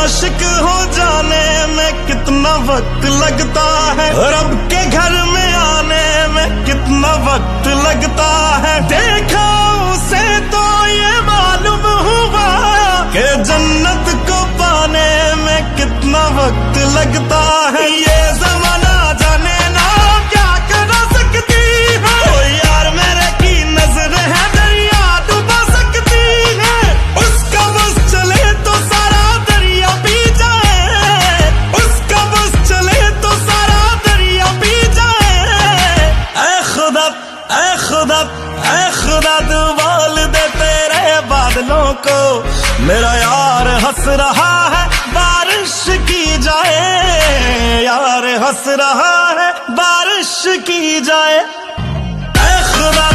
आशिक हो जाने में कितना वक्त लगता है, रब के घर में आने में कितना वक्त लगता है। देखा उसे तो ये मालूम हुआ कि जन्नत को पाने में कितना वक्त लगता है। ये जमाना जाने ना क्या कर सकती है, ओ यार मेरे की नजर है दरिया डुबा सकती है। उसका बस चले तो सारा दरिया पी जाए, उसका बस चले तो सारा दरिया पी जाए। ऐ खुदा ऐ खुदा ऐ खुदा तू बोल दे तेरे बादलों को, मेरा यार हंस रहा है बारिश की जाए, यार हंस रहा है बारिश की जाए। ऐ खुदा